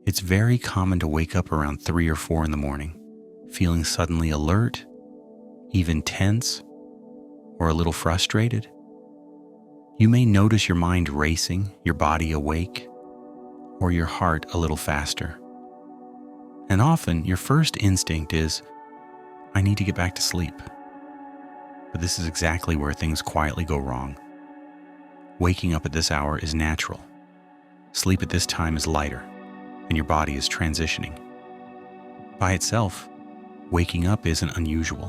It's very common to wake up around 3 or 4 in the morning, feeling suddenly alert, even tense, or a little frustrated. You may notice your mind racing, your body awake, or your heart a little faster. And often your first instinct is, I need to get back to sleep. But this is exactly where things quietly go wrong. Waking up at this hour is natural. Sleep at this time is lighter, and your body is transitioning. By itself, waking up isn't unusual.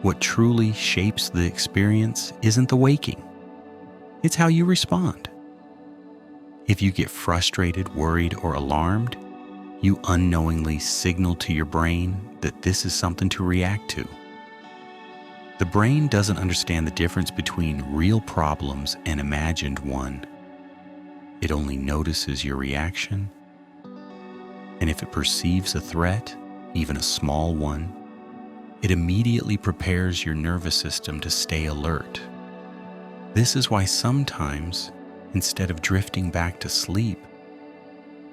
What truly shapes the experience isn't the waking. It's how you respond. If you get frustrated, worried, or alarmed, you unknowingly signal to your brain that this is something to react to. The brain doesn't understand the difference between real problems and imagined one. It only notices your reaction, and if it perceives a threat, even a small one, it immediately prepares your nervous system to stay alert. This is why sometimes, instead of drifting back to sleep,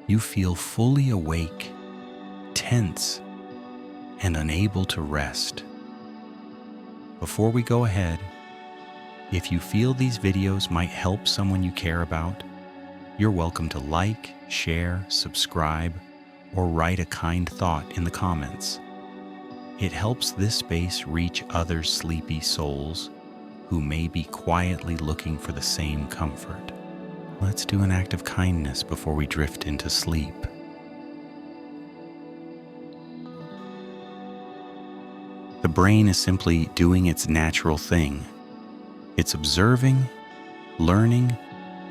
you feel fully awake, tense, and unable to rest. Before we go ahead, if you feel these videos might help someone you care about, you're welcome to like, share, subscribe, or write a kind thought in the comments. It helps this space reach other sleepy souls who may be quietly looking for the same comfort. Let's do an act of kindness before we drift into sleep. The brain is simply doing its natural thing. It's observing, learning,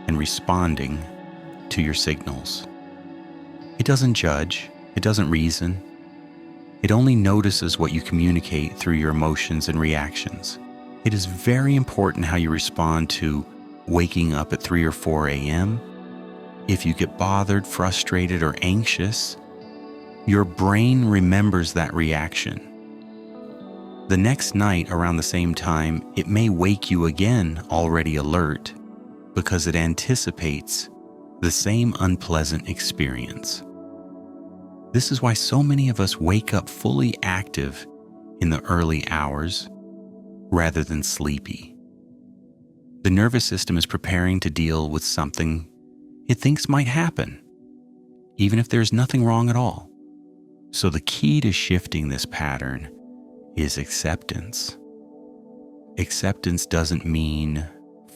and responding to your signals. It doesn't judge, it doesn't reason. It only notices what you communicate through your emotions and reactions. It is very important how you respond to waking up at 3 or 4 a.m. If you get bothered, frustrated, or anxious, your brain remembers that reaction. The next night around the same time, it may wake you again already alert because it anticipates the same unpleasant experience. This is why so many of us wake up fully active in the early hours rather than sleepy. The nervous system is preparing to deal with something it thinks might happen, even if there's nothing wrong at all. So the key to shifting this pattern is acceptance. Acceptance doesn't mean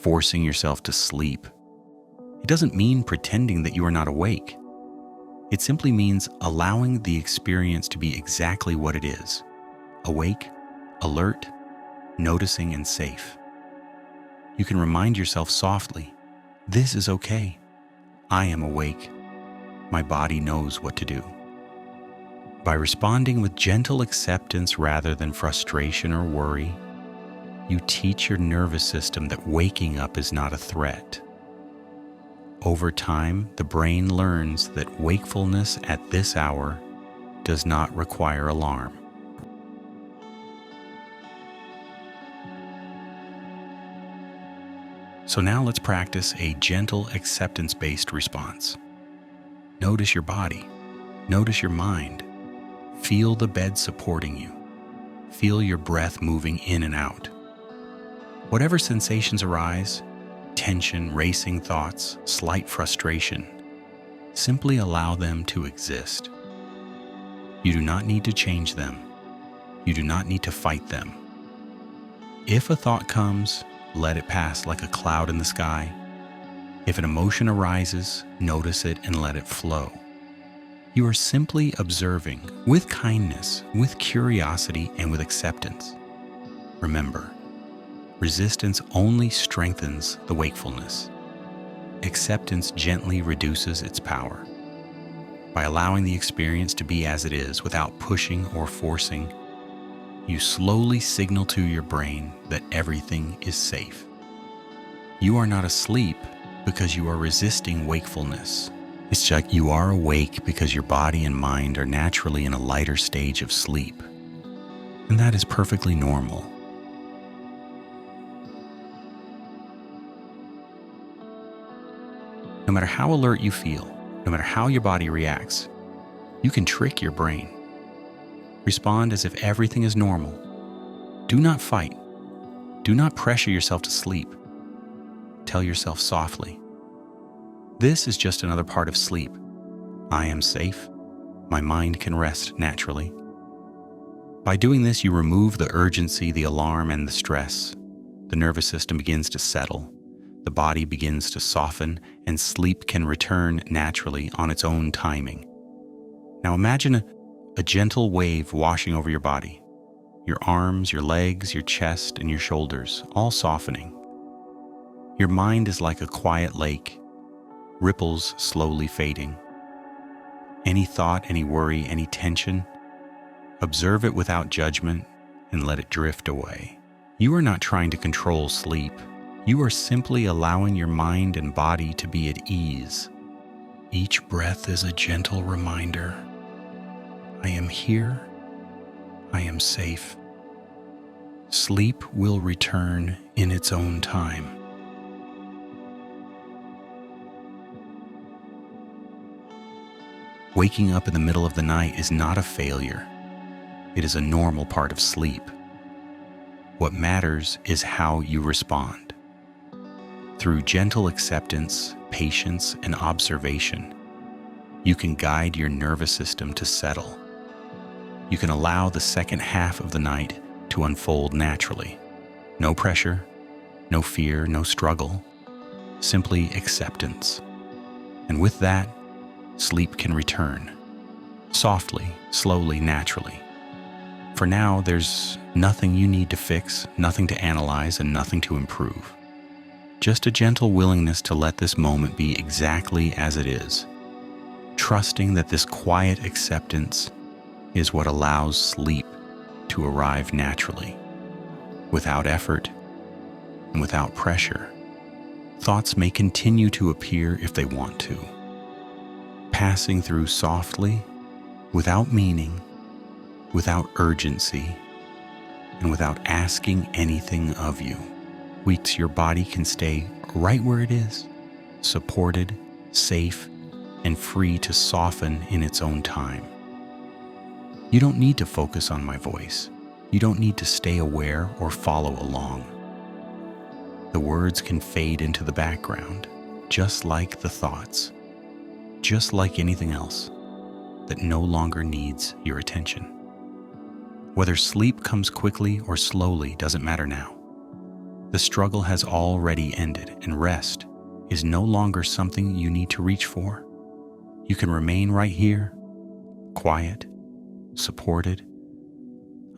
forcing yourself to sleep. It doesn't mean pretending that you are not awake. It simply means allowing the experience to be exactly what it is: awake, alert, noticing, and safe. You can remind yourself softly, this is okay. I am awake. My body knows what to do. By responding with gentle acceptance rather than frustration or worry, you teach your nervous system that waking up is not a threat. Over time, the brain learns that wakefulness at this hour does not require alarm. So now let's practice a gentle acceptance-based response. Notice your body. Notice your mind. Feel the bed supporting you. Feel your breath moving in and out. Whatever sensations arise, tension, racing thoughts, slight frustration, simply allow them to exist. You do not need to change them. You do not need to fight them. If a thought comes, let it pass like a cloud in the sky. If an emotion arises, notice it and let it flow. You are simply observing with kindness, with curiosity, and with acceptance. Remember, resistance only strengthens the wakefulness. Acceptance gently reduces its power. By allowing the experience to be as it is without pushing or forcing, you slowly signal to your brain that everything is safe. You are not asleep because you are resisting wakefulness. It's just you are awake because your body and mind are naturally in a lighter stage of sleep. And that is perfectly normal. No matter how alert you feel, No matter how your body reacts, you can trick your brain. Respond as if everything is normal. Do not fight. Do not pressure yourself to sleep. Tell yourself softly, "This is just another part of sleep. I am safe. My mind can rest naturally." By doing this, you remove the urgency, the alarm, and the stress. The nervous system begins to settle. The body begins to soften, and sleep can return naturally on its own timing. Now imagine a gentle wave washing over your body. Your arms, your legs, your chest, and your shoulders, all softening. Your mind is like a quiet lake, ripples slowly fading. Any thought, any worry, any tension, observe it without judgment and let it drift away. You are not trying to control sleep. You are simply allowing your mind and body to be at ease. Each breath is a gentle reminder. I am here. I am safe. Sleep will return in its own time. Waking up in the middle of the night is not a failure. It is a normal part of sleep. What matters is how you respond. Through gentle acceptance, patience, and observation, you can guide your nervous system to settle. You can allow the second half of the night to unfold naturally. No pressure, no fear, no struggle, simply acceptance. And with that, sleep can return, softly, slowly, naturally. For now, there's nothing you need to fix, nothing to analyze, and nothing to improve. Just a gentle willingness to let this moment be exactly as it is, trusting that this quiet acceptance is what allows sleep to arrive naturally, without effort and without pressure. Thoughts may continue to appear if they want to, passing through softly, without meaning, without urgency, and without asking anything of you. Weeks your body can stay right where it is, supported, safe, and free to soften in its own time. You don't need to focus on my voice. You don't need to stay aware or follow along. The words can fade into the background, just like the thoughts, just like anything else that no longer needs your attention. Whether sleep comes quickly or slowly doesn't matter now. The struggle has already ended, and rest is no longer something you need to reach for. You can remain right here, quiet, supported,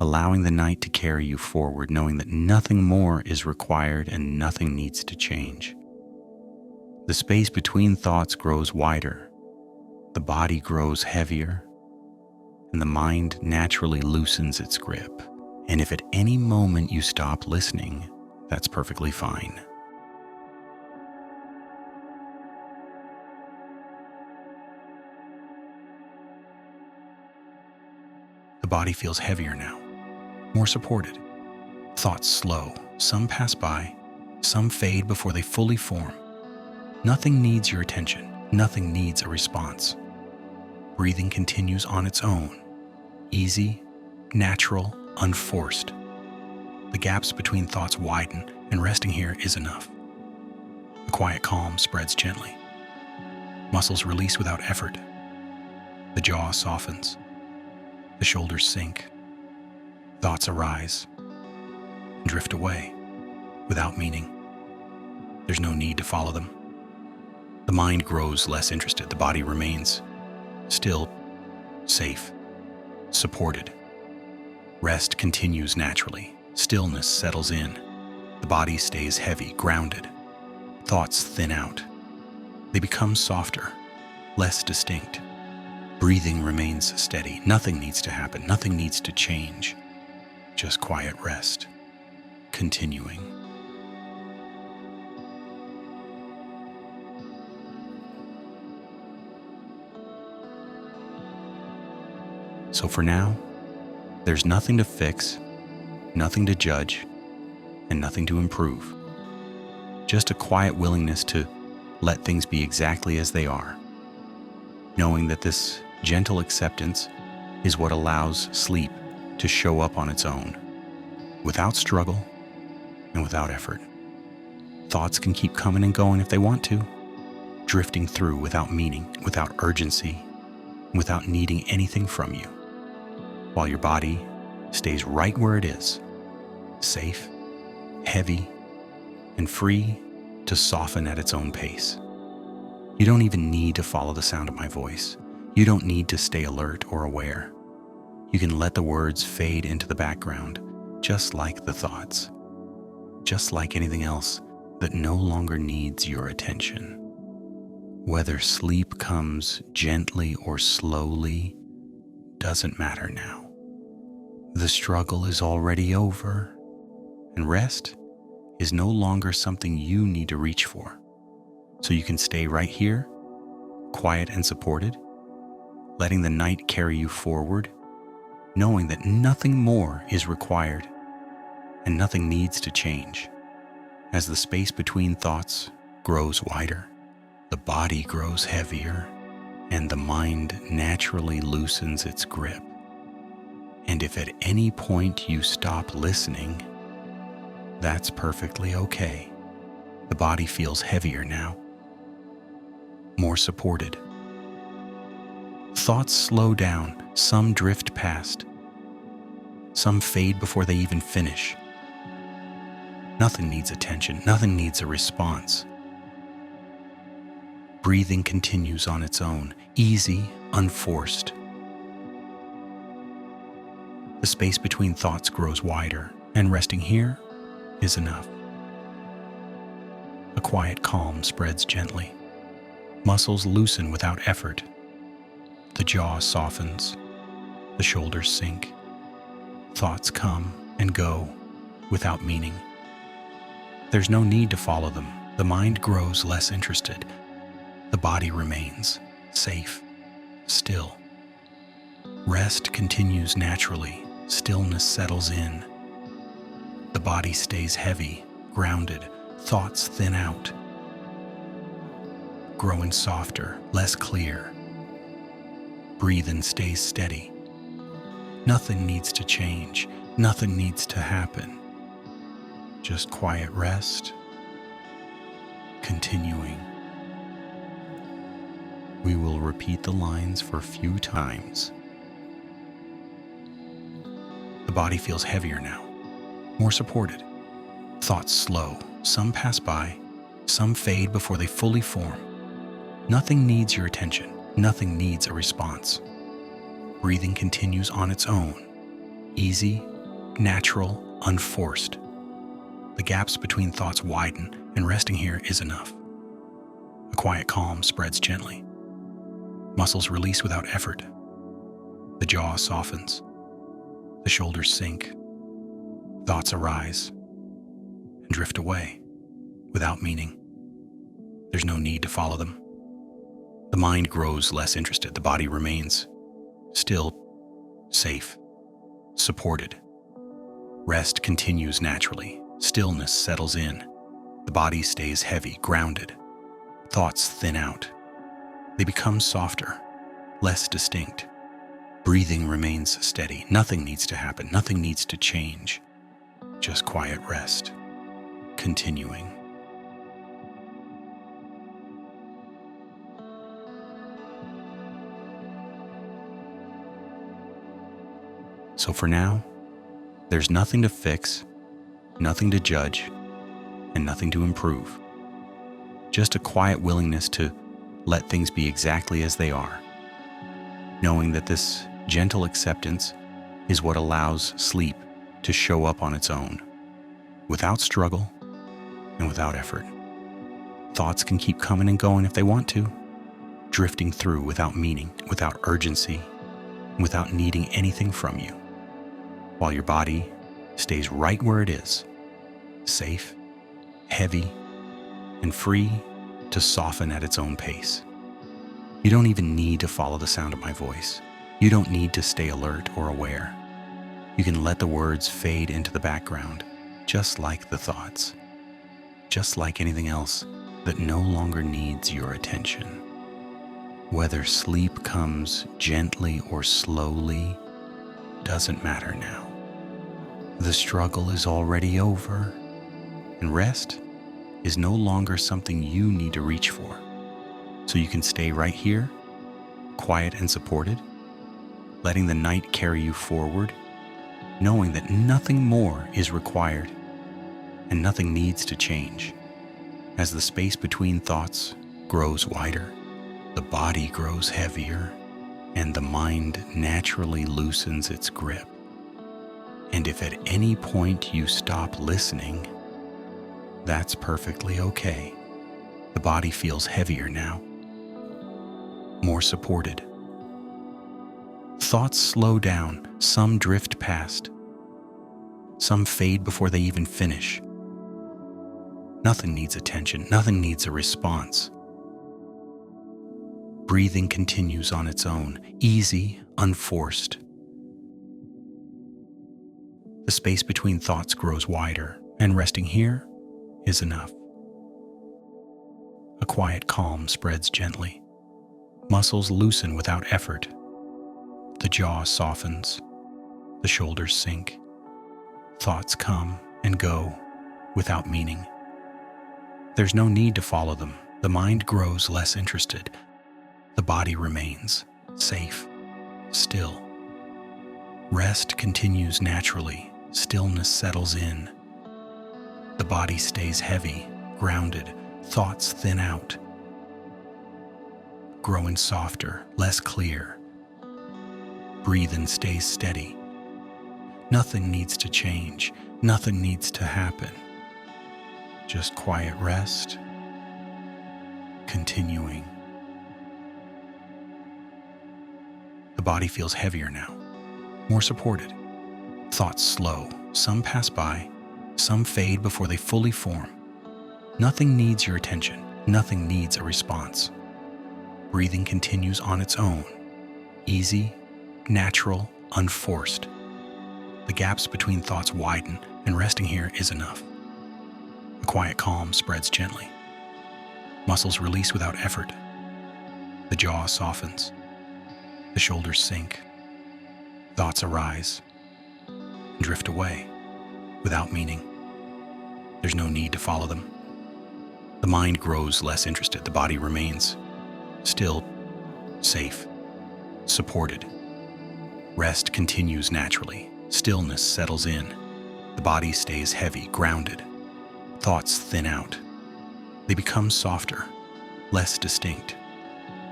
allowing the night to carry you forward, knowing that nothing more is required and nothing needs to change. The space between thoughts grows wider, the body grows heavier, and the mind naturally loosens its grip. And if at any moment you stop listening, that's perfectly fine. The body feels heavier now, more supported. Thoughts slow. Some pass by, some fade before they fully form. Nothing needs your attention. Nothing needs a response. Breathing continues on its own. Easy, natural, unforced. The gaps between thoughts widen, and resting here is enough. A quiet calm spreads gently. Muscles release without effort. The jaw softens. The shoulders sink. Thoughts arise and drift away without meaning. There's no need to follow them. The mind grows less interested. The body remains still, safe, supported. Rest continues naturally. Stillness settles in. The body stays heavy, grounded. Thoughts thin out. They become softer, less distinct. Breathing remains steady. Nothing needs to happen. Nothing needs to change. Just quiet rest, continuing. So for now, there's nothing to fix, nothing to judge, and nothing to improve. Just a quiet willingness to let things be exactly as they are. knowing that this gentle acceptance is what allows sleep to show up on its own, without struggle and without effort. Thoughts can keep coming and going if they want to, drifting through without meaning, without urgency, without needing anything from you, while your body stays right where it is, safe, heavy, and free to soften at its own pace. You don't even need to follow the sound of my voice. You don't need to stay alert or aware. You can let the words fade into the background, just like the thoughts, just like anything else that no longer needs your attention. Whether sleep comes gently or slowly doesn't matter now. The struggle is already over, and rest is no longer something you need to reach for. So you can stay right here, quiet and supported, letting the night carry you forward, knowing that nothing more is required and nothing needs to change. As the space between thoughts grows wider, the body grows heavier, and the mind naturally loosens its grip. And if at any point you stop listening, that's perfectly okay. The body feels heavier now, more supported. Thoughts slow down, some drift past, some fade before they even finish. Nothing needs attention, nothing needs a response. Breathing continues on its own, easy, unforced. The space between thoughts grows wider, and resting here is enough. A quiet calm spreads gently. Muscles loosen without effort. The jaw softens. The shoulders sink. Thoughts come and go without meaning. There's no need to follow them. The mind grows less interested. The body remains safe, still. Rest continues naturally. Stillness settles in. The body stays heavy, grounded. Thoughts thin out, growing softer, less clear. Breathing stays steady. Nothing needs to change. Nothing needs to happen. Just quiet rest, continuing. We will repeat the lines for a few times. The body feels heavier now, more supported. Thoughts slow. Some pass by, some fade before they fully form. Nothing needs your attention. Nothing needs a response. Breathing continues on its own, easy, natural, unforced. The gaps between thoughts widen, and resting here is enough. A quiet calm spreads gently. Muscles release without effort. The jaw softens. The shoulders sink. Thoughts arise and drift away without meaning. There's no need to follow them. The mind grows less interested. The body remains still, safe, supported. Rest continues naturally. Stillness settles in. The body stays heavy, grounded. Thoughts thin out. They become softer, less distinct. Breathing remains steady. Nothing needs to happen. Nothing needs to change. Just quiet rest, continuing. So for now, there's nothing to fix, nothing to judge, and nothing to improve. Just a quiet willingness to let things be exactly as they are, knowing that this gentle acceptance is what allows sleep to show up on its own, without struggle and without effort. Thoughts can keep coming and going if they want to, drifting through without meaning, without urgency, without needing anything from you, while your body stays right where it is, safe, heavy, and free to soften at its own pace. You don't even need to follow the sound of my voice. You don't need to stay alert or aware. You can let the words fade into the background, just like the thoughts, just like anything else that no longer needs your attention. Whether sleep comes gently or slowly doesn't matter now. The struggle is already over, and rest is no longer something you need to reach for. So you can stay right here, quiet and supported, letting the night carry you forward, knowing that nothing more is required and nothing needs to change. As the space between thoughts grows wider, the body grows heavier, and the mind naturally loosens its grip. And if at any point you stop listening, that's perfectly okay. The body feels heavier now, more supported. Thoughts slow down, some drift past, some fade before they even finish. Nothing needs attention, nothing needs a response. Breathing continues on its own, easy, unforced. The space between thoughts grows wider, and resting here is enough. A quiet calm spreads gently. Muscles loosen without effort. The jaw softens. The shoulders sink. Thoughts come and go without meaning. There's no need to follow them. The mind grows less interested. The body remains safe, still. Rest continues naturally. Stillness settles in. The body stays heavy, grounded. Thoughts thin out, growing softer, less clear. Breathing stays steady. Nothing needs to change. Nothing needs to happen. Just quiet rest, continuing. The body feels heavier now, more supported. Thoughts slow. Some pass by, some fade before they fully form. Nothing needs your attention. Nothing needs a response. Breathing continues on its own, easy, natural, unforced. The gaps between thoughts widen, and resting here is enough. A quiet calm spreads gently. Muscles release without effort. The jaw softens. The shoulders sink. Thoughts arise and drift away without meaning. There's no need to follow them. The mind grows less interested. The body remains still, safe, supported. Rest continues naturally. Stillness settles in. The body stays heavy, grounded. Thoughts thin out. They become softer, less distinct.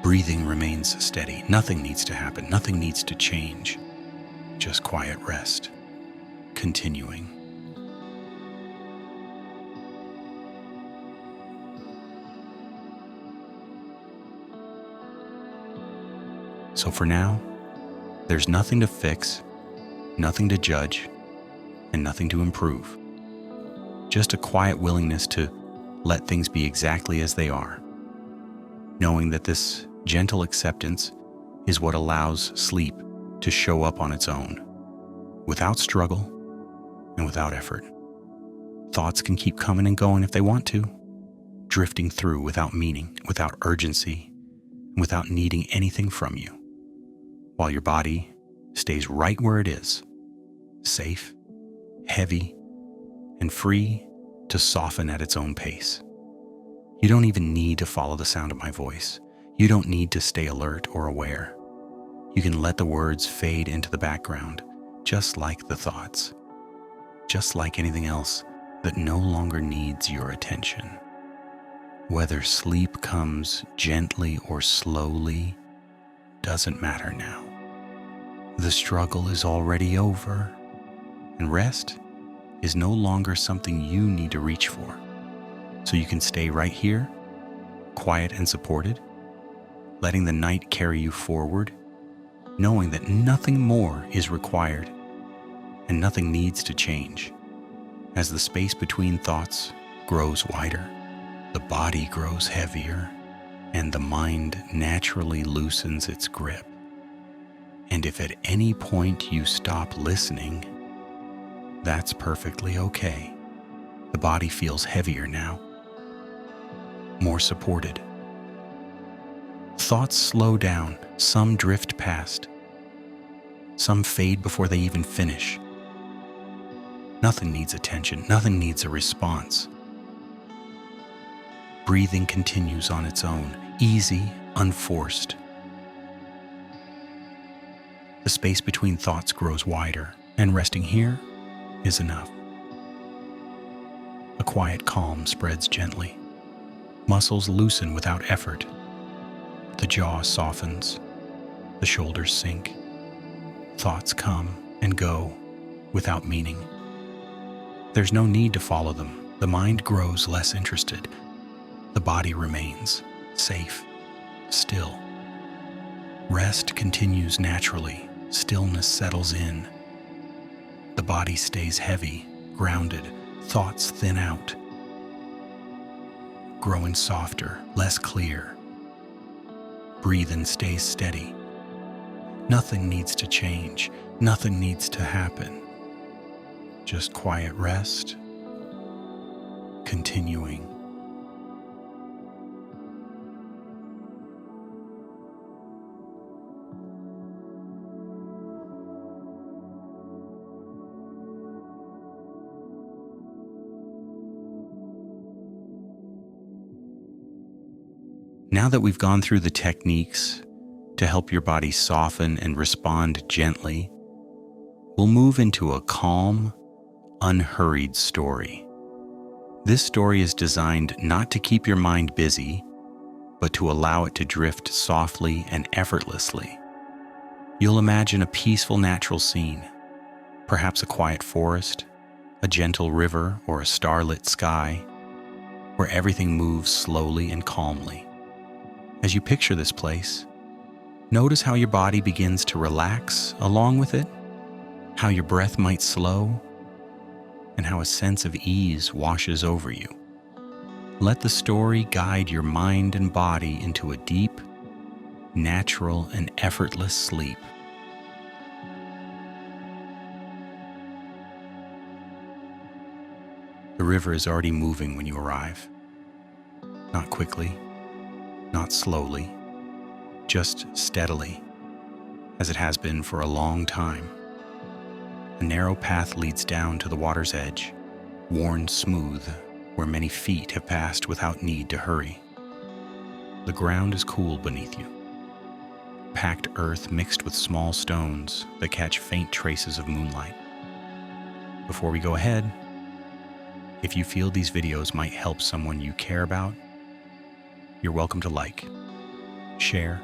Breathing remains steady. Nothing needs to happen. Nothing needs to change. Just quiet rest, continuing. So for now, there's nothing to fix, nothing to judge, and nothing to improve. Just a quiet willingness to let things be exactly as they are, knowing that this gentle acceptance is what allows sleep to show up on its own, without struggle and without effort. Thoughts can keep coming and going if they want to, drifting through without meaning, without urgency, and without needing anything from you, while your body stays right where it is, safe, heavy, and free to soften at its own pace. You don't even need to follow the sound of my voice. You don't need to stay alert or aware. You can let the words fade into the background, just like the thoughts, just like anything else that no longer needs your attention. Whether sleep comes gently or slowly doesn't matter now. The struggle is already over, and rest is no longer something you need to reach for. So you can stay right here, quiet and supported, letting the night carry you forward, knowing that nothing more is required and nothing needs to change. As the space between thoughts grows wider, the body grows heavier, and the mind naturally loosens its grip. And if at any point you stop listening, that's perfectly okay. The body feels heavier now, more supported. Thoughts slow down, some drift past, some fade before they even finish. Nothing needs attention, nothing needs a response. Breathing continues on its own, easy, unforced. The space between thoughts grows wider, and resting here is enough. A quiet calm spreads gently. Muscles loosen without effort. The jaw softens. The shoulders sink. Thoughts come and go without meaning. There's no need to follow them. The mind grows less interested. The body remains safe, still. Rest continues naturally. Stillness settles in. The body stays heavy, grounded. Thoughts thin out, growing softer, less clear. Breathing stays steady. Nothing needs to change. Nothing needs to happen. Just quiet rest, continuing. Now that we've gone through the techniques to help your body soften and respond gently, we'll move into a calm, unhurried story. This story is designed not to keep your mind busy, but to allow it to drift softly and effortlessly. You'll imagine a peaceful natural scene, perhaps a quiet forest, a gentle river, or a starlit sky, where everything moves slowly and calmly. As you picture this place, notice how your body begins to relax along with it, how your breath might slow, and how a sense of ease washes over you. Let the story guide your mind and body into a deep, natural, and effortless sleep. The river is already moving when you arrive. Not quickly, not slowly, just steadily, as it has been for a long time. A narrow path leads down to the water's edge, worn smooth where many feet have passed without need to hurry. The ground is cool beneath you. Packed earth mixed with small stones that catch faint traces of moonlight. Before we go ahead, if you feel these videos might help someone you care about, you're welcome to like, share,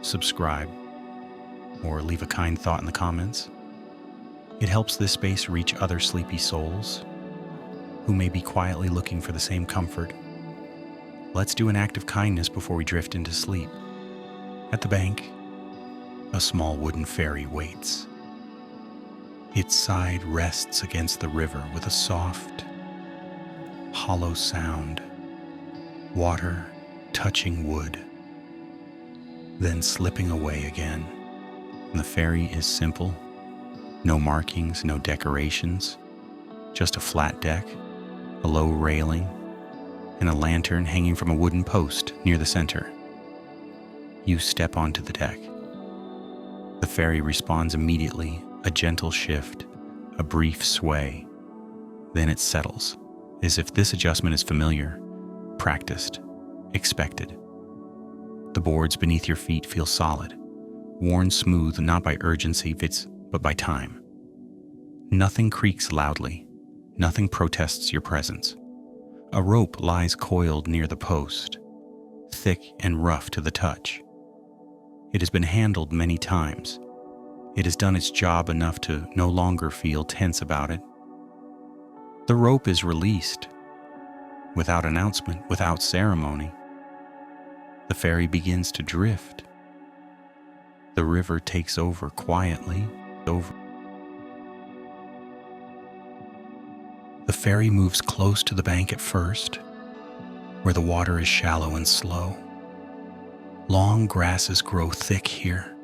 subscribe, or leave a kind thought in the comments. It helps this space reach other sleepy souls who may be quietly looking for the same comfort. Let's do an act of kindness before we drift into sleep. At the bank, a small wooden ferry waits. Its side rests against the river with a soft, hollow sound, water touching wood, then slipping away again. And the ferry is simple, no markings, no decorations, just a flat deck, a low railing, and a lantern hanging from a wooden post near the center. You step onto the deck. The ferry responds immediately, a gentle shift, a brief sway. Then it settles, as if this adjustment is familiar, practiced, expected. The boards beneath your feet feel solid, worn smooth not by urgency, but by time. Nothing creaks loudly. Nothing protests your presence. A rope lies coiled near the post, thick and rough to the touch. It has been handled many times. It has done its job enough to no longer feel tense about it. The rope is released. Without announcement, without ceremony, the ferry begins to drift. The river takes over quietly. The ferry moves close to the bank at first, where the water is shallow and slow. Long grasses grow thick here,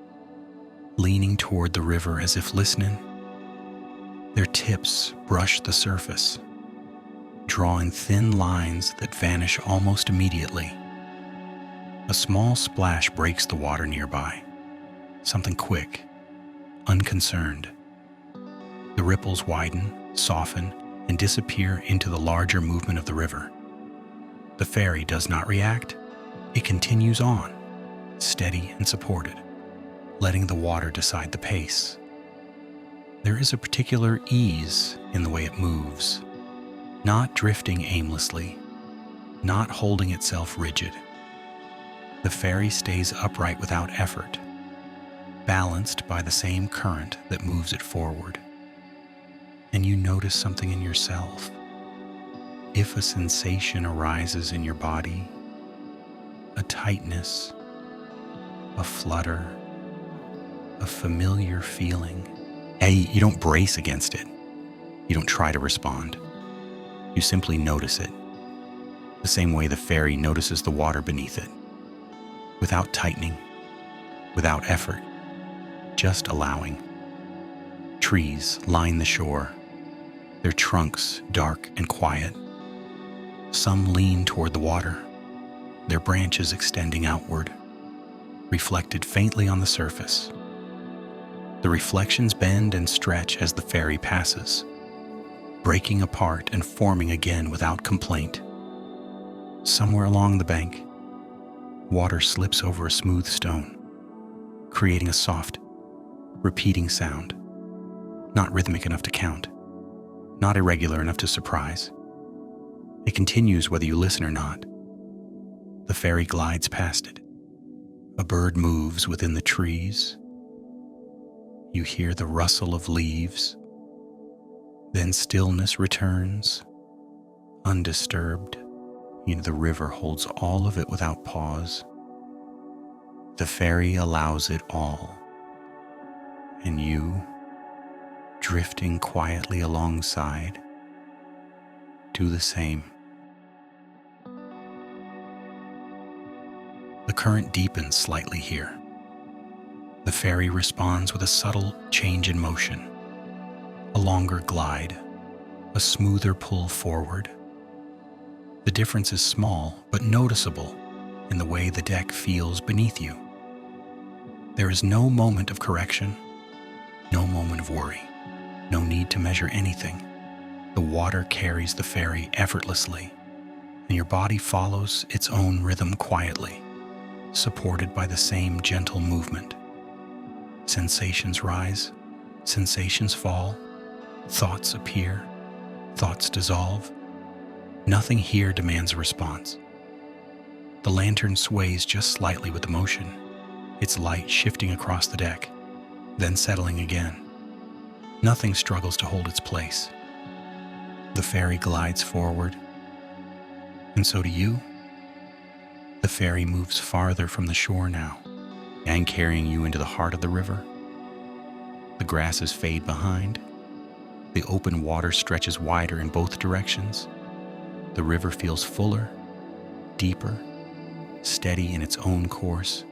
leaning toward the river as if listening. Their tips brush the surface, drawing thin lines that vanish almost immediately. A A small splash breaks the water nearby, something quick, unconcerned. The ripples widen, soften, and disappear into the larger movement of the river. The ferry does not react. It continues on, steady and supported, letting the water decide the pace. There is a particular ease in the way it moves, not drifting aimlessly, not holding itself rigid. The ferry stays upright without effort, balanced by the same current that moves it forward. And you notice something in yourself. If a sensation arises in your body, a tightness, a flutter, a familiar feeling, you don't brace against it. You don't try to respond. You simply notice it, the same way the ferry notices the water beneath it, without tightening, without effort, just allowing. Trees line the shore, their trunks dark and quiet. Some lean toward the water, their branches extending outward, reflected faintly on the surface. The reflections bend and stretch as the ferry passes, breaking apart and forming again without complaint. Somewhere along the bank, water slips over a smooth stone, creating a soft, repeating sound, not rhythmic enough to count, not irregular enough to surprise. It continues whether you listen or not. The ferry glides past it. A bird moves within the trees. You hear the rustle of leaves. Then stillness returns, undisturbed. The river holds all of it without pause. The ferry allows it all. And you, drifting quietly alongside, do the same. The current deepens slightly here. The ferry responds with a subtle change in motion, a longer glide, a smoother pull forward. The difference is small but noticeable in the way the deck feels beneath you. There is no moment of correction, no moment of worry, no need to measure anything. The water carries the ferry effortlessly, and your body follows its own rhythm quietly, supported by the same gentle movement. Sensations rise, sensations fall, thoughts appear, thoughts dissolve. Nothing here demands a response. The lantern sways just slightly with the motion, its light shifting across the deck, then settling again. Nothing struggles to hold its place. The ferry glides forward, and so do you. The ferry moves farther from the shore now, and carrying you into the heart of the river. The grasses fade behind. The open water stretches wider in both directions. The river feels fuller, deeper, steady in its own course.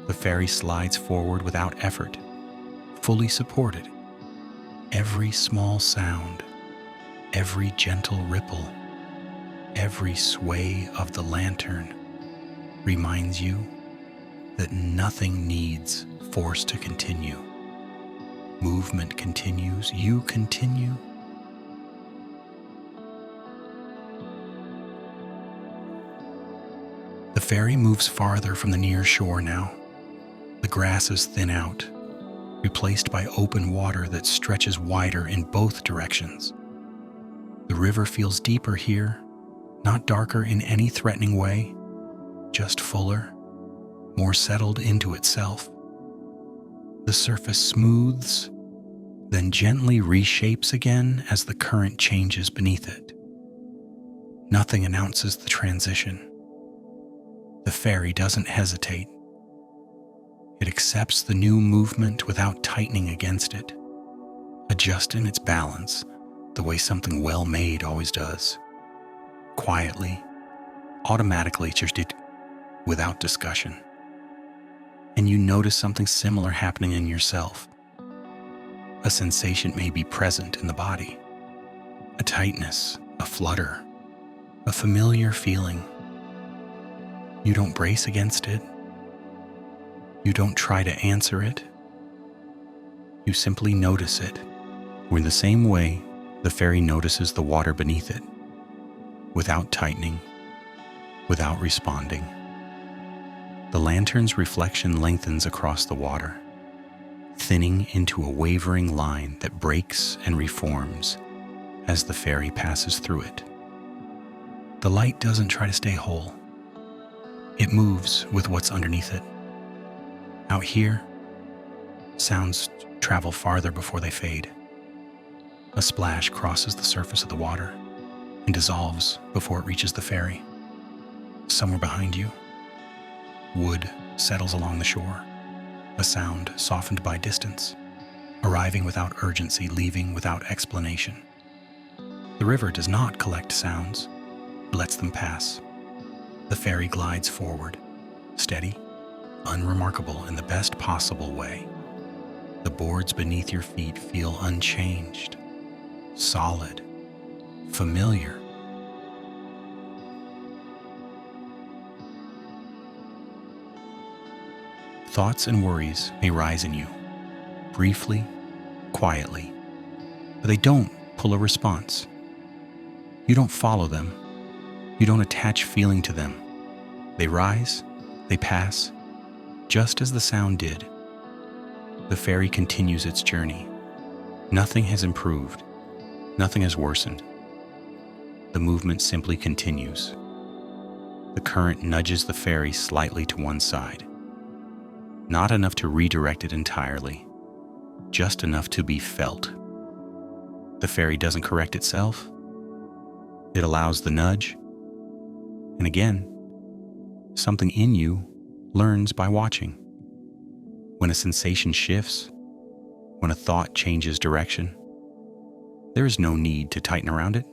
The ferry slides forward without effort, fully supported. Every small sound, every gentle ripple, every sway of the lantern reminds you that nothing needs force to continue. Movement continues, you continue. The ferry moves farther from the near shore now. The grasses thin out, replaced by open water that stretches wider in both directions. The river feels deeper here, not darker in any threatening way, just fuller, more settled into itself. The surface smooths, then gently reshapes again as the current changes beneath it. Nothing announces the transition. The ferry doesn't hesitate. It accepts the new movement without tightening against it, adjusting its balance the way something well-made always does. Quietly, automatically, just without discussion. And you notice something similar happening in yourself. A sensation may be present in the body, a tightness, a flutter, a familiar feeling. You don't brace against it. You don't try to answer it. You simply notice it. Or in the same way, the ferry notices the water beneath it, without tightening, without responding. The lantern's reflection lengthens across the water, thinning into a wavering line that breaks and reforms as the ferry passes through it. The light doesn't try to stay whole. It moves with what's underneath it. Out here, sounds travel farther before they fade. A splash crosses the surface of the water and dissolves before it reaches the ferry. Somewhere behind you, wood settles along the shore, a sound softened by distance, arriving without urgency, leaving without explanation. The river does not collect sounds, it lets them pass. The ferry glides forward, steady, unremarkable in the best possible way. The boards beneath your feet feel unchanged, solid, familiar. Thoughts and worries may rise in you, briefly, quietly, but they don't pull a response. You don't follow them. You don't attach feeling to them. They rise, they pass, just as the sound did. The ferry continues its journey. Nothing has improved. Nothing has worsened. The movement simply continues. The current nudges the ferry slightly to one side. Not enough to redirect it entirely, just enough to be felt. The ferry doesn't correct itself. It allows the nudge. And again, something in you learns by watching. When a sensation shifts, when a thought changes direction, there is no need to tighten around it,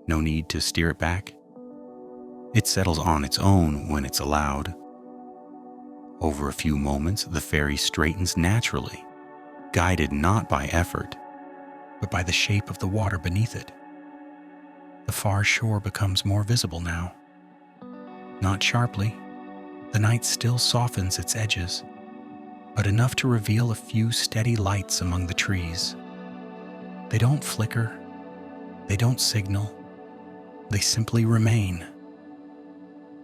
no need to steer it back. It settles on its own when it's allowed. Over a few moments, the ferry straightens naturally, guided not by effort, but by the shape of the water beneath it. The far shore becomes more visible now. Not sharply, the night still softens its edges, but enough to reveal a few steady lights among the trees. They don't flicker, they don't signal, they simply remain.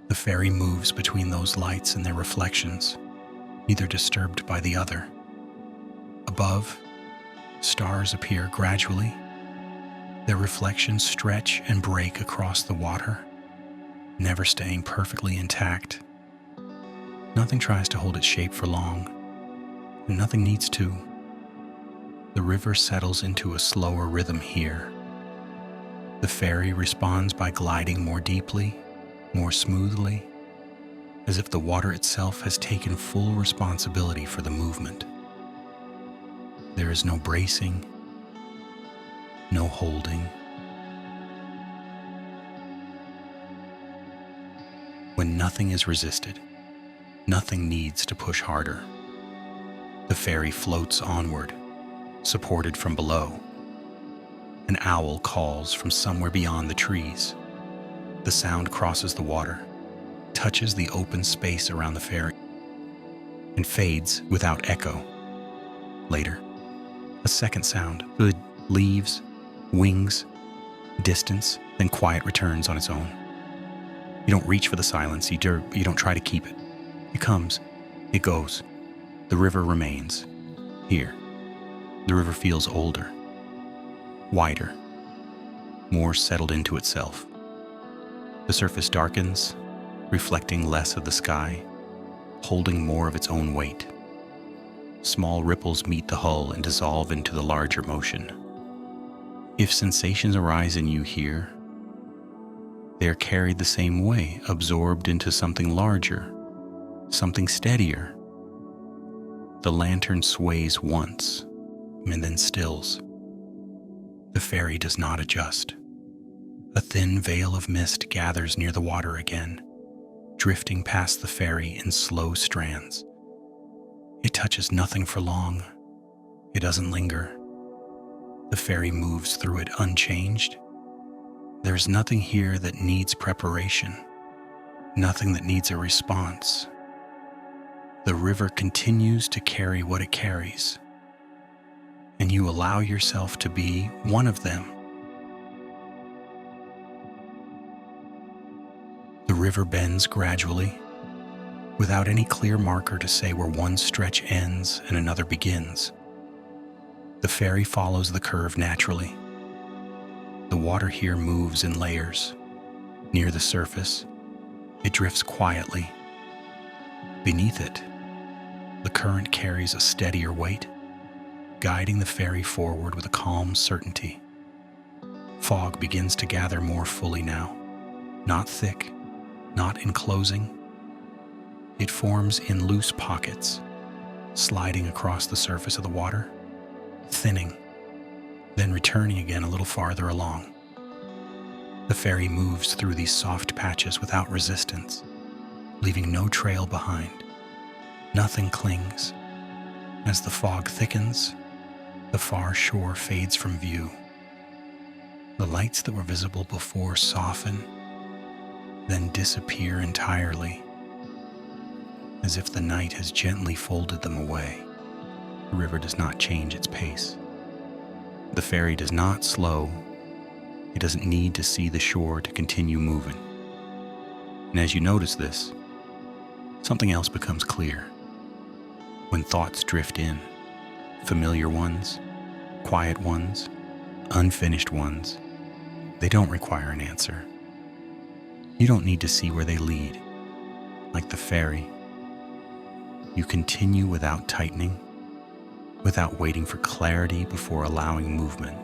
The ferry moves between those lights and their reflections, neither disturbed by the other. Above, stars appear gradually. Their reflections stretch and break across the water, never staying perfectly intact. Nothing tries to hold its shape for long, and nothing needs to. The river settles into a slower rhythm here. The ferry responds by gliding more deeply, more smoothly, as if the water itself has taken full responsibility for the movement. There is no bracing, no holding. When nothing is resisted, nothing needs to push harder. The ferry floats onward, supported from below. An owl calls from somewhere beyond the trees. The sound crosses the water, touches the open space around the ferry, and fades without echo. Later, a second sound, good, leaves, wings, distance, then quiet returns on its own. You don't reach for the silence, you don't try to keep it. It comes, it goes. The river remains. Here, the river feels older, wider, more settled into itself. The surface darkens, reflecting less of the sky, holding more of its own weight. Small ripples meet the hull and dissolve into the larger motion. If sensations arise in you here, they are carried the same way, absorbed into something larger, something steadier. The lantern sways once and then stills. The ferry does not adjust. A thin veil of mist gathers near the water again, drifting past the ferry in slow strands. It touches nothing for long. It doesn't linger. The ferry moves through it unchanged. There's nothing here that needs preparation, nothing that needs a response. The river continues to carry what it carries, and you allow yourself to be one of them. The river bends gradually, without any clear marker to say where one stretch ends and another begins. The ferry follows the curve naturally. The water here moves in layers. Near the surface, it drifts quietly. Beneath it, the current carries a steadier weight, guiding the ferry forward with a calm certainty. Fog begins to gather more fully now, not thick, not enclosing. It forms in loose pockets, sliding across the surface of the water, thinning, then returning again a little farther along. The ferry moves through these soft patches without resistance, leaving no trail behind. Nothing clings. As the fog thickens, the far shore fades from view. The lights that were visible before soften, then disappear entirely, as if the night has gently folded them away. The river does not change its pace. The ferry does not slow. It doesn't need to see the shore to continue moving. And as you notice this, something else becomes clear. When thoughts drift in, familiar ones, quiet ones, unfinished ones, they don't require an answer. You don't need to see where they lead. Like the ferry, you continue without tightening, without waiting for clarity before allowing movement.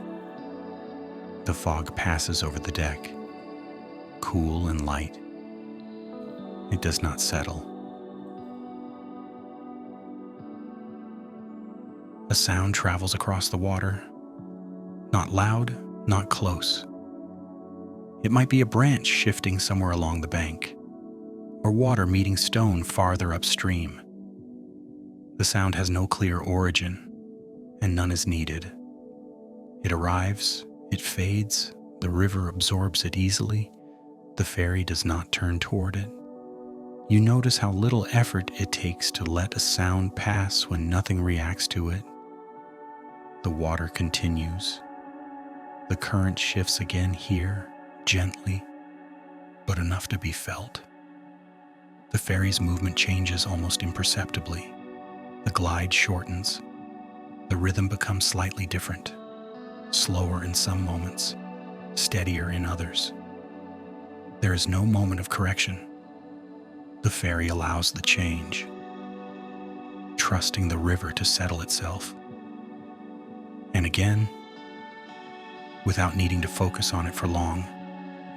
The fog passes over the deck, cool and light. It does not settle. A sound travels across the water, not loud, not close. It might be a branch shifting somewhere along the bank, or water meeting stone farther upstream. The sound has no clear origin, and none is needed. It arrives, it fades, the river absorbs it easily, the ferry does not turn toward it. You notice how little effort it takes to let a sound pass when nothing reacts to it. The water continues. The current shifts again here, gently, but enough to be felt. The ferry's movement changes almost imperceptibly. The glide shortens. The rhythm becomes slightly different, slower in some moments, steadier in others. There is no moment of correction. The ferry allows the change, trusting the river to settle itself. And again, without needing to focus on it for long,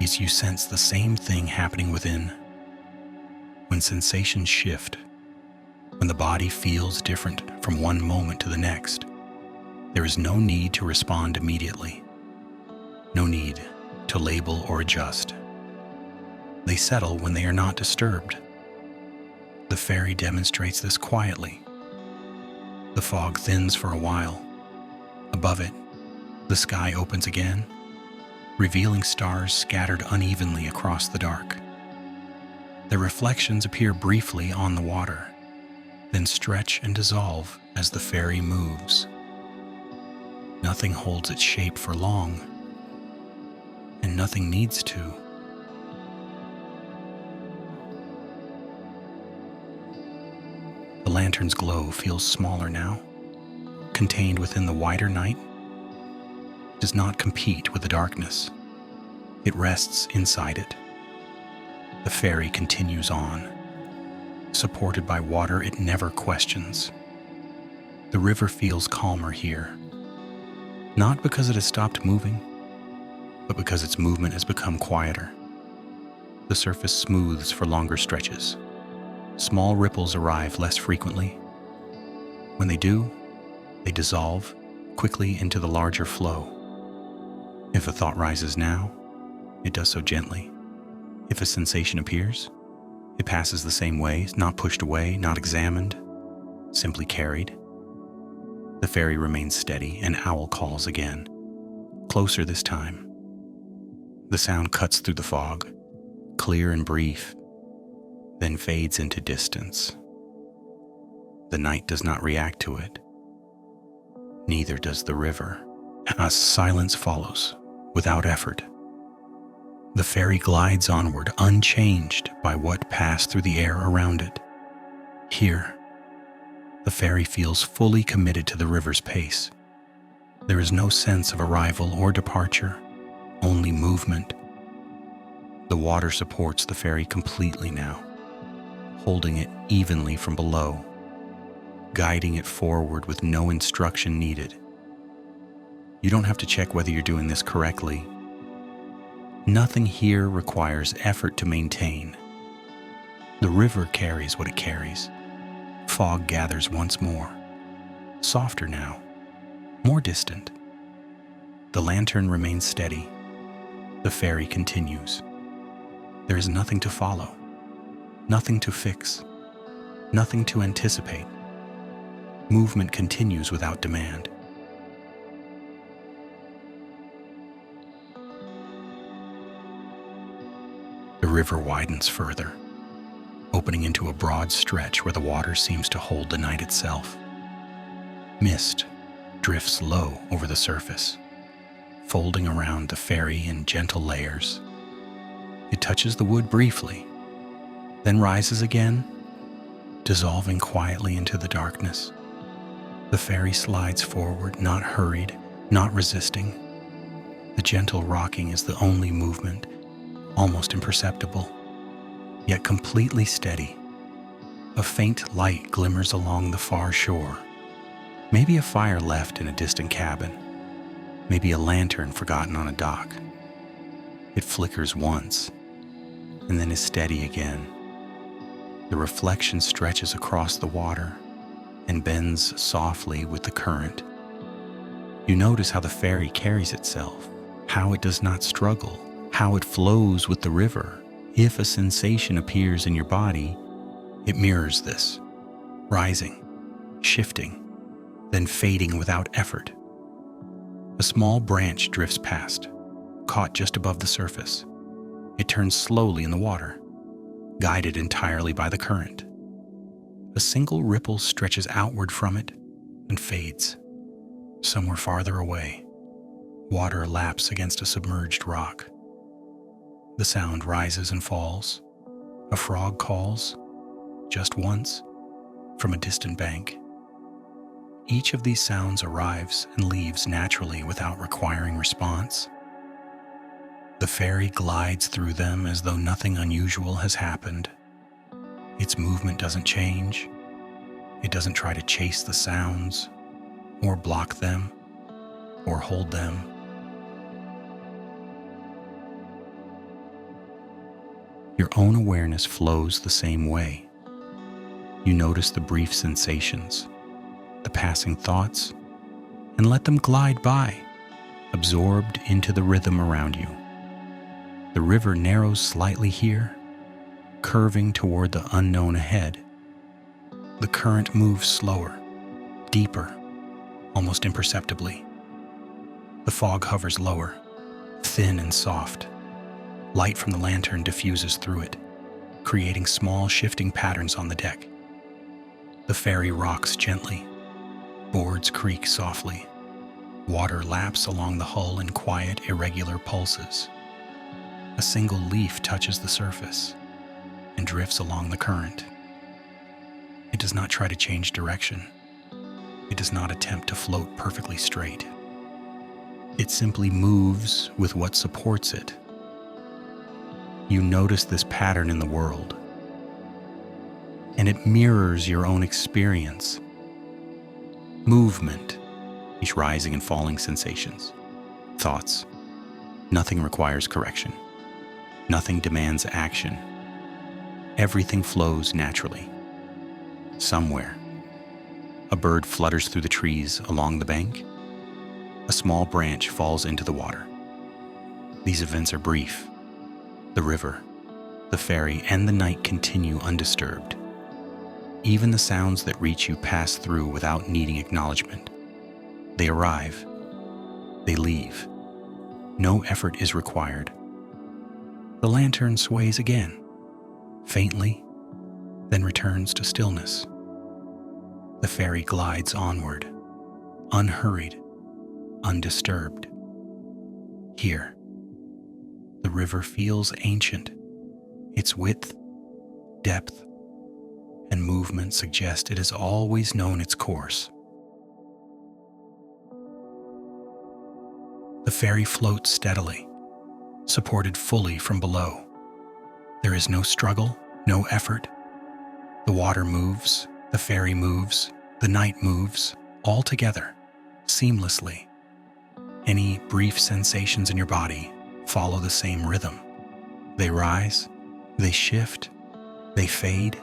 as you sense the same thing happening within. When sensations shift, when the body feels different from one moment to the next, there is no need to respond immediately. No need to label or adjust. They settle when they are not disturbed. The ferry demonstrates this quietly. The fog thins for a while. Above it, the sky opens again, revealing stars scattered unevenly across the dark. Their reflections appear briefly on the water, then stretch and dissolve as the ferry moves. Nothing holds its shape for long, and nothing needs to. The lantern's glow feels smaller now, contained within the wider night. It does not compete with the darkness. It rests inside it. The ferry continues on, supported by water it never questions. The river feels calmer here, not because it has stopped moving, but because its movement has become quieter. The surface smooths for longer stretches. Small ripples arrive less frequently. When they do, they dissolve quickly into the larger flow. If a thought rises now, it does so gently. If a sensation appears, it passes the same way, not pushed away, not examined, simply carried. The ferry remains steady, and owl calls again. Closer this time. The sound cuts through the fog, clear and brief. then fades into distance. The night does not react to it. Neither does the river. A silence follows, without effort. The ferry glides onward, unchanged by what passed through the air around it. Here, the ferry feels fully committed to the river's pace. There is no sense of arrival or departure, only movement. The water supports the ferry completely now, holding it evenly from below, guiding it forward with no instruction needed. You don't have to check whether you're doing this correctly. Nothing here requires effort to maintain. The river carries what it carries. Fog gathers once more, softer now, more distant. The lantern remains steady. The ferry continues. There is nothing to follow, nothing to fix, nothing to anticipate. Movement continues without demand. The river widens further, opening into a broad stretch where the water seems to hold the night itself. Mist drifts low over the surface, folding around the ferry in gentle layers. It touches the wood briefly, then rises again, dissolving quietly into the darkness. The ferry slides forward, not hurried, not resisting. The gentle rocking is the only movement, almost imperceptible, yet completely steady. A faint light glimmers along the far shore. Maybe a fire left in a distant cabin. Maybe a lantern forgotten on a dock. It flickers once, and then is steady again. The reflection stretches across the water and bends softly with the current. You notice how the ferry carries itself, how it does not struggle, how it flows with the river. If a sensation appears in your body, it mirrors this, rising, shifting, then fading without effort. A small branch drifts past, caught just above the surface. It turns slowly in the water, guided entirely by the current. A single ripple stretches outward from it and fades. Somewhere farther away, water laps against a submerged rock. The sound rises and falls. A frog calls, just once, from a distant bank. Each of these sounds arrives and leaves naturally without requiring response. The ferry glides through them as though nothing unusual has happened. Its movement doesn't change. It doesn't try to chase the sounds, or block them, or hold them. Your own awareness flows the same way. You notice the brief sensations, the passing thoughts, and let them glide by, absorbed into the rhythm around you. The river narrows slightly here, curving toward the unknown ahead. The current moves slower, deeper, almost imperceptibly. The fog hovers lower, thin and soft. Light from the lantern diffuses through it, creating small shifting patterns on the deck. The ferry rocks gently. Boards creak softly. Water laps along the hull in quiet, irregular pulses. A single leaf touches the surface and drifts along the current. It does not try to change direction. It does not attempt to float perfectly straight. It simply moves with what supports it. You notice this pattern in the world, and it mirrors your own experience. Movement, each rising and falling sensations, thoughts. Nothing requires correction. Nothing demands action. Everything flows naturally. Somewhere, a bird flutters through the trees along the bank. A small branch falls into the water. These events are brief. The river, the ferry, and the night continue undisturbed. Even the sounds that reach you pass through without needing acknowledgement. They arrive. They leave. No effort is required. The lantern sways again, faintly, then returns to stillness. The ferry glides onward, unhurried, undisturbed. Here, the river feels ancient. Its width, depth, and movement suggest it has always known its course. The ferry floats steadily, supported fully from below. There is no struggle, no effort. The water moves, the ferry moves, the night moves, all together, seamlessly. Any brief sensations in your body follow the same rhythm. They rise, they shift, they fade.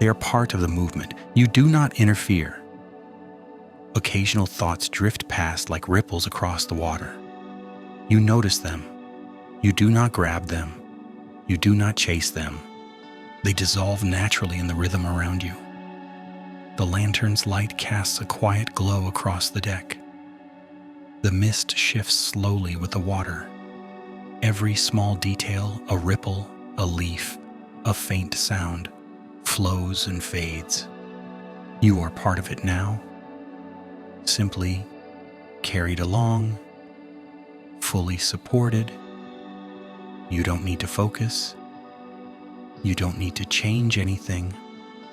They are part of the movement. You do not interfere. Occasional thoughts drift past like ripples across the water. You notice them. You do not grab them. You do not chase them. They dissolve naturally in the rhythm around you. The lantern's light casts a quiet glow across the deck. The mist shifts slowly with the water. Every small detail, a ripple, a leaf, a faint sound, flows and fades. You are part of it now, simply carried along, fully supported. You don't need to focus. You don't need to change anything.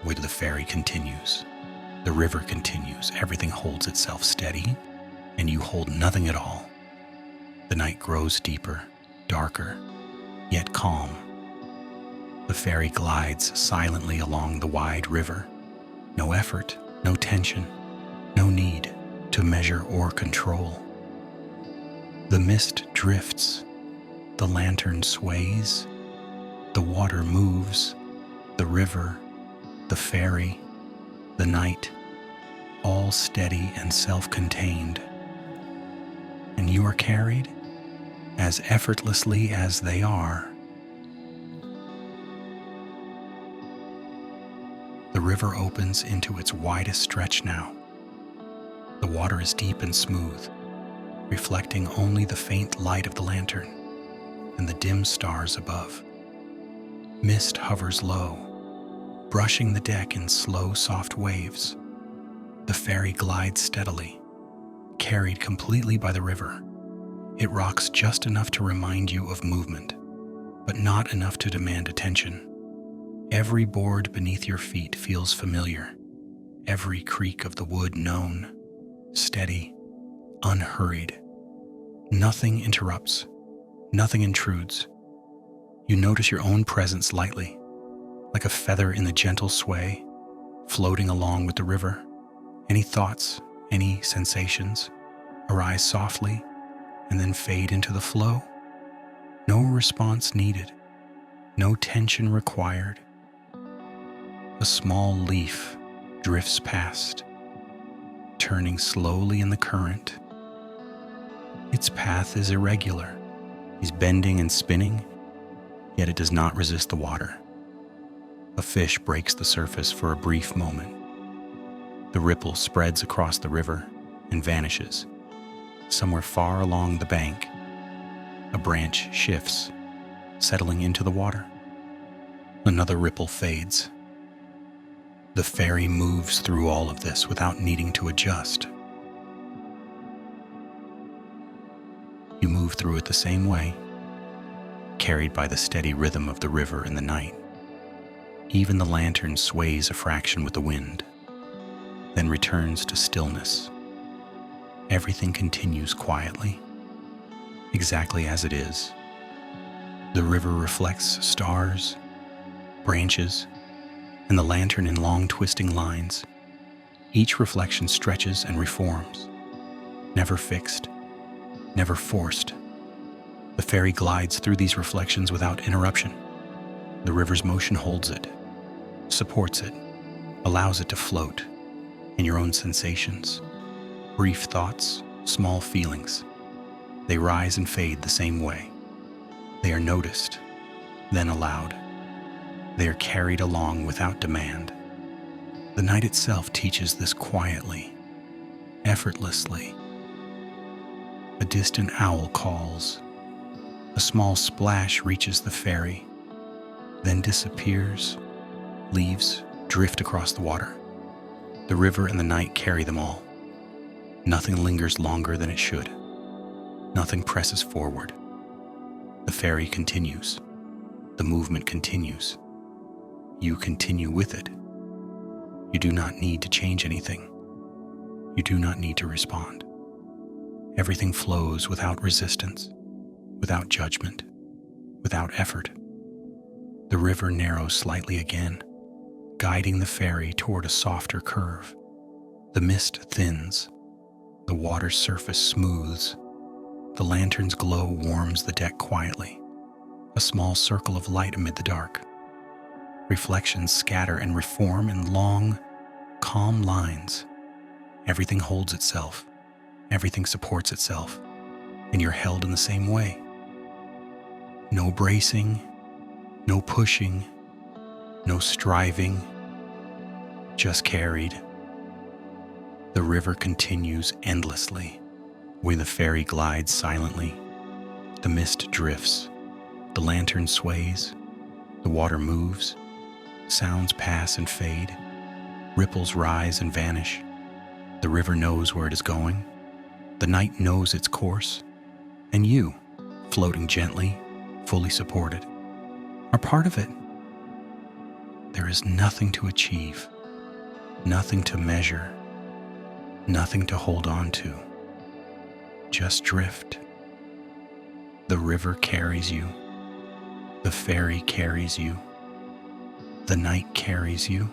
Where the ferry continues, the river continues, everything holds itself steady, and you hold nothing at all. The night grows deeper, darker, yet calm. The ferry glides silently along the wide river. No effort, no tension, no need to measure or control. The mist drifts, the lantern sways, the water moves, the river, the ferry, the night, all steady and self-contained. And you are carried as effortlessly as they are. The river opens into its widest stretch now. The water is deep and smooth, reflecting only the faint light of the lantern and the dim stars above. Mist hovers low, brushing the deck in slow, soft waves. The ferry glides steadily, carried completely by the river. It rocks just enough to remind you of movement, but not enough to demand attention. Every board beneath your feet feels familiar, every creak of the wood known, steady, unhurried. Nothing interrupts, nothing intrudes. You notice your own presence lightly, like a feather in the gentle sway, floating along with the river. Any thoughts, any sensations arise softly and then fade into the flow. No response needed, no tension required. A small leaf drifts past, turning slowly in the current. Its path is irregular. He's bending and spinning, yet it does not resist the water. A fish breaks the surface for a brief moment. The ripple spreads across the river and vanishes. Somewhere far along the bank, a branch shifts, settling into the water. Another ripple fades. The ferry moves through all of this without needing to adjust. You move through it the same way, carried by the steady rhythm of the river and the night. Even the lantern sways a fraction with the wind, then returns to stillness. Everything continues quietly, exactly as it is. The river reflects stars, branches, and the lantern in long twisting lines. Each reflection stretches and reforms, never fixed, never forced. The ferry glides through these reflections without interruption. The river's motion holds it, supports it, allows it to float in your own sensations, brief thoughts, small feelings. They rise and fade the same way. They are noticed, then allowed. They are carried along without demand. The night itself teaches this quietly, effortlessly. A distant owl calls. A small splash reaches the ferry, then disappears, Leaves drift across the water. The river and the night carry them all. Nothing lingers longer than it should. Nothing presses forward. The ferry continues. The movement continues. You continue with it. You do not need to change anything. You do not need to respond. Everything flows without resistance, without judgment, without effort. The river narrows slightly again, guiding the ferry toward a softer curve. The mist thins. The water's surface smooths. The lantern's glow warms the deck quietly, a small circle of light amid the dark. Reflections scatter and reform in long, calm lines. Everything holds itself. Everything supports itself. And you're held in the same way. No bracing, no pushing, no striving, just carried. The river continues endlessly, where the ferry glides silently. The mist drifts, the lantern sways, the water moves, sounds pass and fade, ripples rise and vanish. The river knows where it is going, the night knows its course, and you, floating gently, fully supported, are part of it. There is nothing to achieve, nothing to measure, nothing to hold on to. Just drift. The river carries you. The ferry carries you. The night carries you.